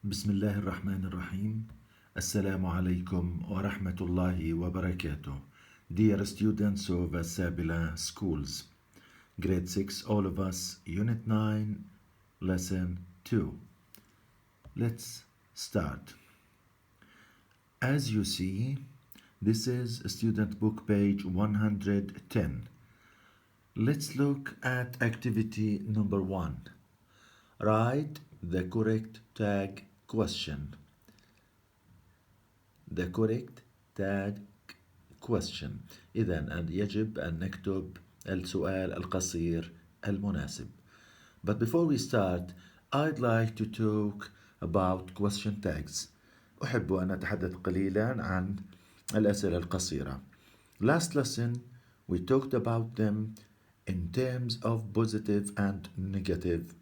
بسم الله الرحمن الرحيم. السلام عليكم ورحمة الله وبركاته. Dear students of Sabila Schools, Grade 6, all of us, Unit 9, Lesson 2. Let's start. As you see, this is student book page 110. Let's look at activity number 1. Write the correct tag question. The correct tag question. إذن يجب أن نكتب السؤال القصير المناسب. But before we start, I'd like to talk about question tags. أحب أن أتحدث قليلا عن الأسئلة القصيرة. Last lesson, we talked about them in terms of positive and negative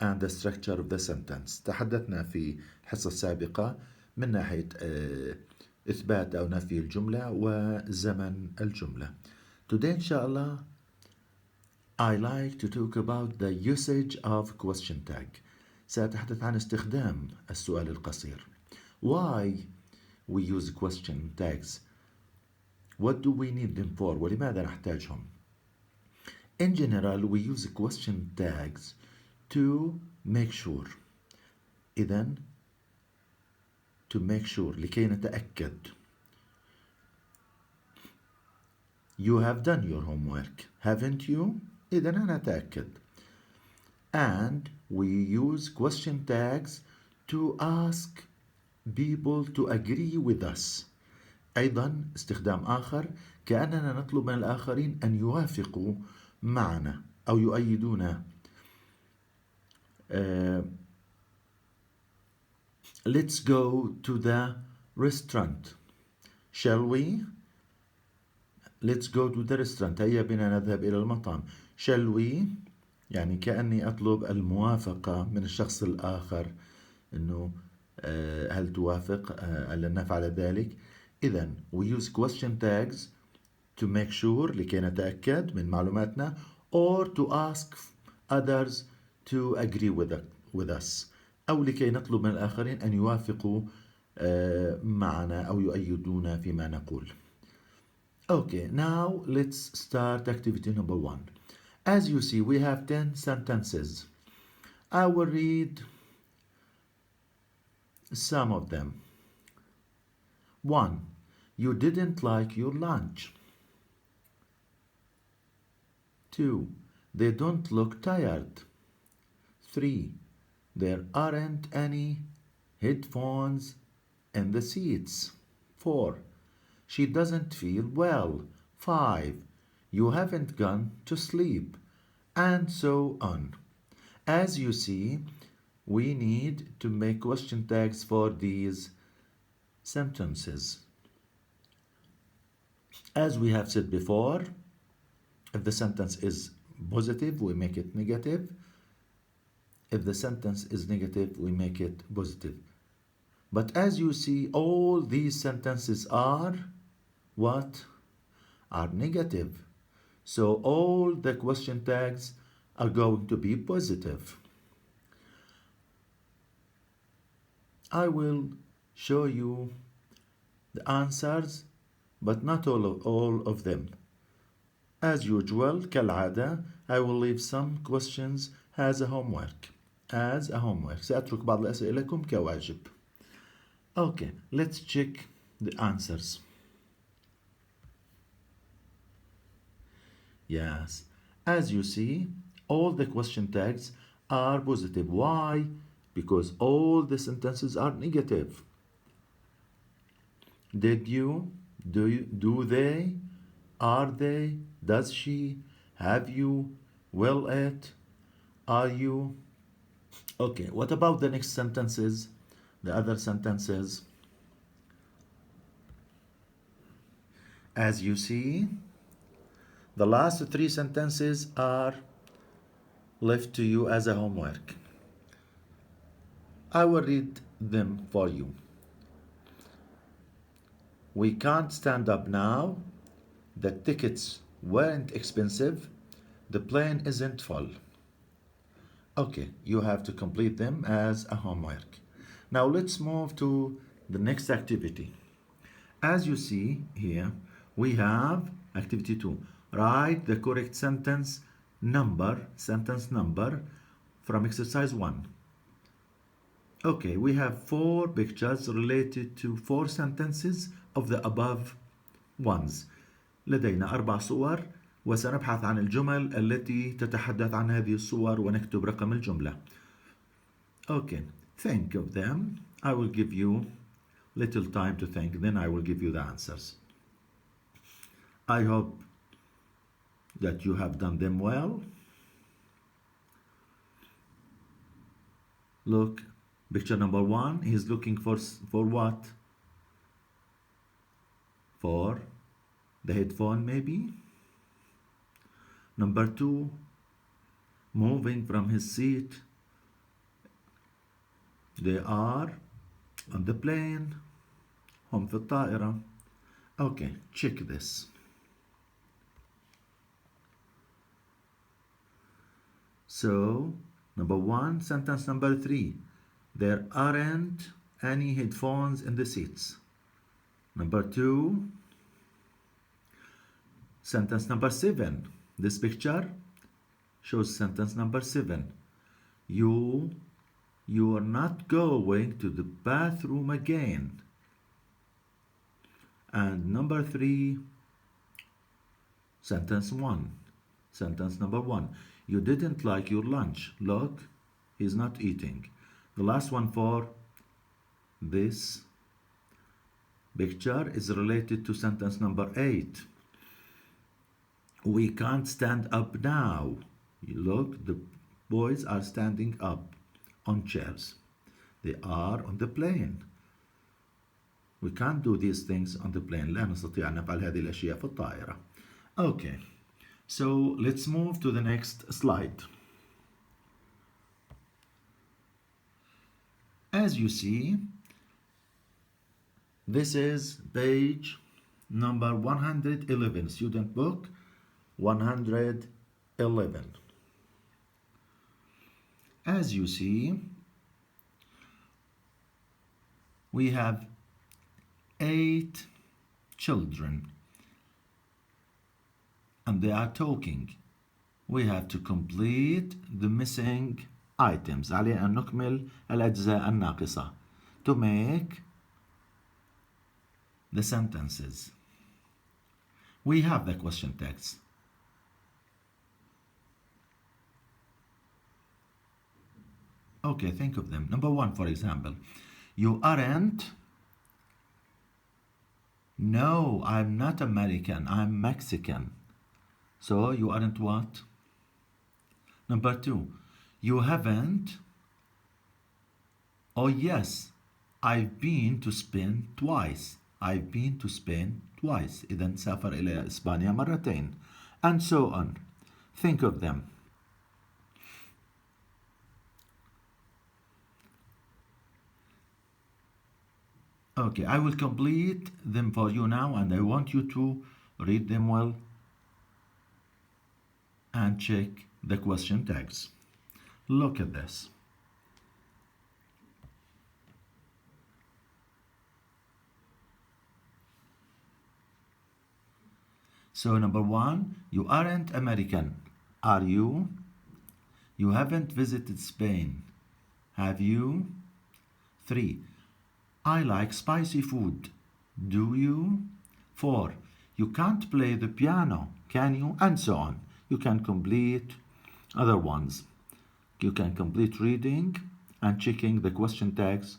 and the structure of the sentence. تحدثنا في الحصة السابقة من ناحية إثبات أو نفي الجملة وزمن الجملة. Today إن شاء الله I like to talk about the usage of question tag. سأتحدث عن استخدام السؤال القصير. Why we use question tags? What do we need them for? ولماذا نحتاجهم? In general, we use question tags to make sure. إذن to make sure لكي نتأكد. You have done your homework, haven't you? إذن أنا أتأكد. And we use question tags to ask people to agree with us. أيضا استخدام آخر كأننا نطلب من الآخرين أن يوافقوا معنا أو يؤيدونا. Let's go to the restaurant. Shall we? Let's go to the restaurant. هيا بنا نذهب إلى المطعم. Shall we? يعني كأني أطلب الموافقة من الشخص الآخر إنه هل توافق أن نفعل ذلك؟ إذن we use question tags to make sure لكي نتأكد من معلوماتنا or to ask others to agree with us أو لكي نطلب من الآخرين أن يوافقوا معنا أو يؤيدونا فيما نقول. Okay, now let's start activity number 1. As you see, we have 10 sentences. I will read some of them. 1. You didn't like your lunch. 2. They don't look tired. 3. There aren't any headphones in the seats. 4. She doesn't feel well. 5. You haven't gone to sleep. And so on. As you see, we need to make question tags for these sentences. As we have said before, if the sentence is positive, we make it negative. If the sentence is negative, we make it positive. But as you see, all these sentences are what? Are negative. So all the question tags are going to be positive. I will show you the answers, but not all of them. As usual, كالعادة, I will leave some questions as a homework. سأترك بعض الأسئلة لكم كواجب. Okay, let's check the answers. Yes, as you see, all the question tags are positive. Why? Because all the sentences are negative. Did you? Do they? Are they? Does she? Have you? Will it? Are you? Okay, what about the next sentences? The other sentences? As you see, the last 3 sentences are left to you as a homework. I will read them for you. We can't stand up now. The tickets weren't expensive. The plane isn't full. Okay, you have to complete them as a homework. Now let's move to the next activity. As you see here, we have activity 2. Write the correct sentence number from exercise 1. Okay, we have 4 pictures related to 4 sentences of the above ones. لدينا 4 صور وسنبحث عن الجمل التي تتحدث عن هذه الصور ونكتب رقم الجملة. Okay, think of them. I will give you little time to think, then I will give you the answers. I hope that you have done them well. Look, picture number 1, he's looking for what? For the headphone maybe? Number 2, moving from his seat. They are on the plane. هم في الطائرة. Okay, check this. So, number 1, sentence number 3. There aren't any headphones in the seats. Number 2, sentence number 7. This picture shows sentence number 7. You are not going to the bathroom again. And number 3, sentence number 1. You didn't like your lunch. Look, he's not eating. The last one for this picture is related to sentence number 8. We can't stand up now. Look, the boys are standing up on chairs. They are on the plane. We can't do these things on the plane. لا نستطيع أن نفعل هذه الأشياء في الطائرة. Okay, so let's move to the next slide. As you see, this is page number 111, student book 111. As you see, we have 8 children and they are talking. We have to complete the missing items. علينا أن نكمل الأجزاء الناقصة to make the sentences. We have the question text. Okay, think of them. Number 1, for example, you aren't. No, I'm not American, I'm Mexican. So you aren't what? Number 2, you haven't. Oh yes, I've been to Spain twice. I've been to Spain twice. إذا سافر إلى إسبانيا مرتين. And so on. Think of them. Okay, I will complete them for you now and I want you to read them well and check the question tags. Look at this. So number 1, you aren't American. Are you? You haven't visited Spain. Have you? 3, I like spicy food. Do you? 4, you can't play the piano, can you? And so on. You can complete other ones. You can complete reading and checking the question tags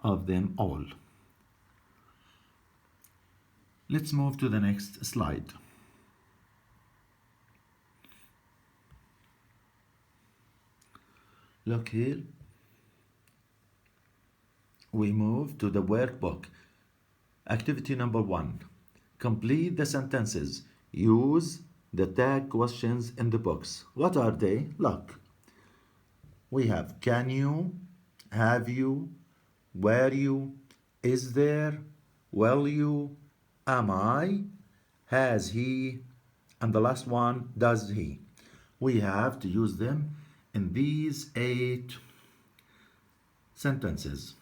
of them all. Let's move to the next slide. Look here. We move to the workbook. Activity number 1. Complete the sentences. Use the tag questions in the box. What are they? Look. We have can you, have you, were you, is there, will you, am I, has he, and the last one, does he. We have to use them in these 8 sentences.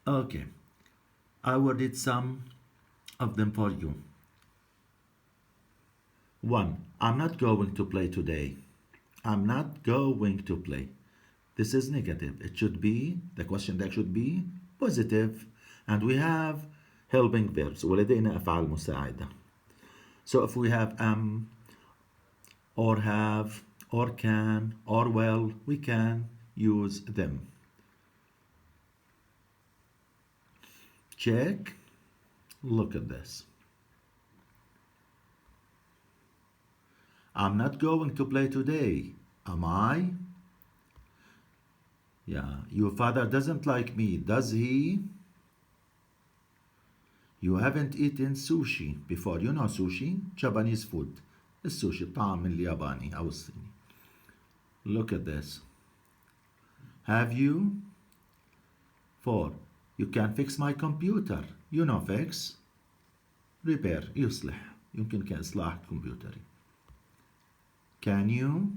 Okay, I will read some of them for you. 1. I'm not going to play today. I'm not going to play. This is negative. It should be, the question that should be positive. And we have helping verbs. ولدينا أفعال مساعدة. So if we have or have, or can, or will, we can use them. Check. Look at this. I'm not going to play today. Am I? Yeah. Your father doesn't like me, does he? You haven't eaten sushi before. You know sushi? Japanese food. السوشي الطعام الياباني أو الصيني. Look at this. Have you? 4. You can fix my computer. You know fix. Repair. يصلح. يمكنك إصلاح كمبيوتري. Can you?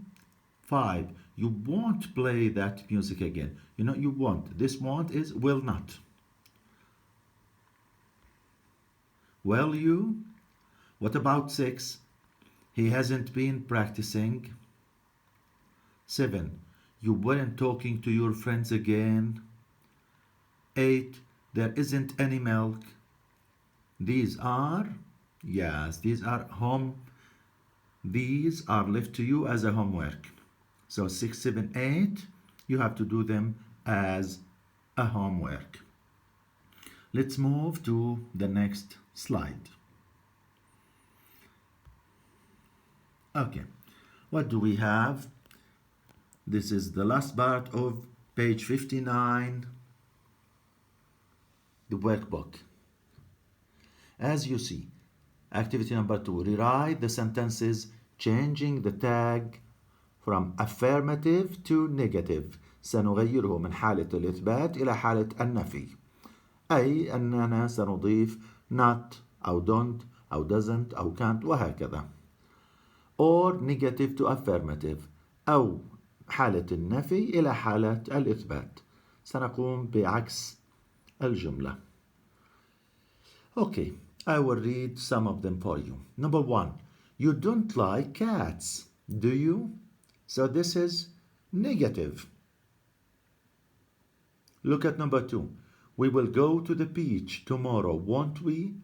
5. You won't play that music again. You know you won't. This won't is will not. Will you? What about 6? He hasn't been practicing. 7. You weren't talking to your friends again. 8. There isn't any milk. These are, yes, these are these are left to you as a homework. So 6, 7, 8, you have to do them as a homework. Let's move to the next slide. Okay, what do we have? This is the last part of page 59, the workbook. As you see, activity number 2, rewrite the sentences changing the tag from affirmative to negative. سنغيره من حالة الإثبات إلى حالة النفي. أي أننا سنضيف not أو don't أو doesn't أو can't وهكذا. Or negative to affirmative أو حالة النفي إلى حالة الإثبات. سنقوم بعكس الجملة. Okay, I will read some of them for you. Number 1, you don't like cats, do you? So this is negative. Look at number 2. We will go to the beach tomorrow, won't we?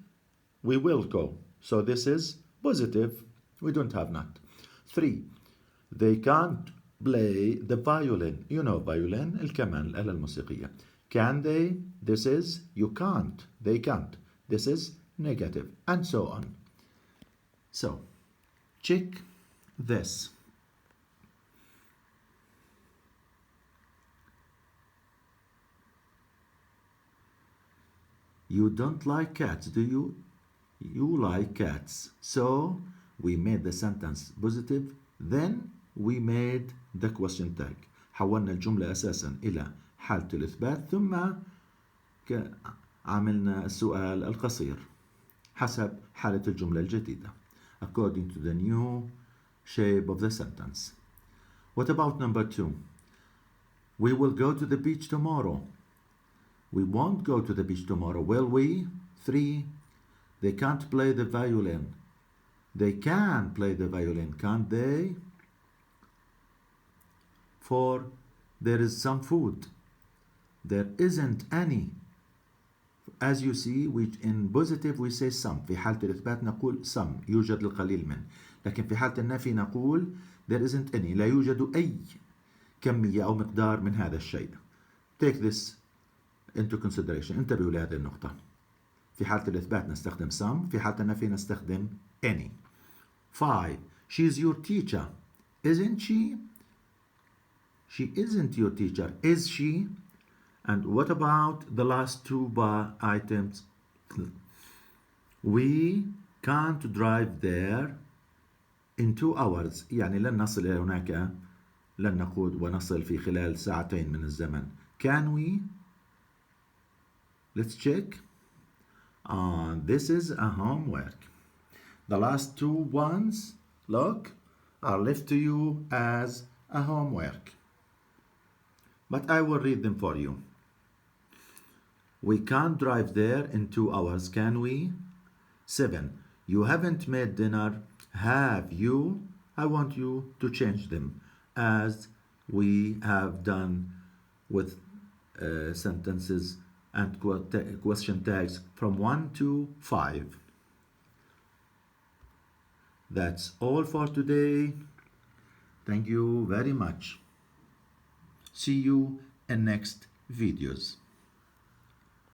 We will go. So this is positive. We don't have not. 3. They can't play the violin. You know violin, الكمان الآلة الموسيقية. Can they? This is you can't. They can't. This is negative. And so on. So, check this. You don't like cats, do you? You like cats. So, we made the sentence positive, then we made the question tag. حولنا الجملة أساسا إلى حالة الإثبات ثم عملنا السؤال القصير حسب حالة الجملة الجديدة according to the new shape of the sentence. What about number 2? We will go to the beach tomorrow. We won't go to the beach tomorrow, will we? 3. They can't play the violin. They can play the violin, can't they? 4. There is some food. There isn't any. As you see, in positive we say some. في حالة الإثبات نقول some. يوجد القليل من. لكن في حالة النفي نقول there isn't any. لا يوجد أي كمية أو مقدار من هذا الشيء. Take this into consideration. انتبهوا لهذه النقطة. في حالة الإثبات نستخدم some. في حالة النفي نستخدم any. 5. She's your teacher. Isn't she? She isn't your teacher. Is she? And what about the last 2 items? We can't drive there in 2 hours. يعني لن نصل إلى هناك لن نقود ونصل في خلال 2 ساعة من الزمن. Can we? Let's check. This is a homework. The last 2 ones, look, are left to you as a homework. But I will read them for you. We can't drive there in 2 hours, can we? 7. You haven't made dinner, have you? I want you to change them as we have done with sentences and question tags from 1 to 5. That's all for today. Thank you very much. See you in next videos.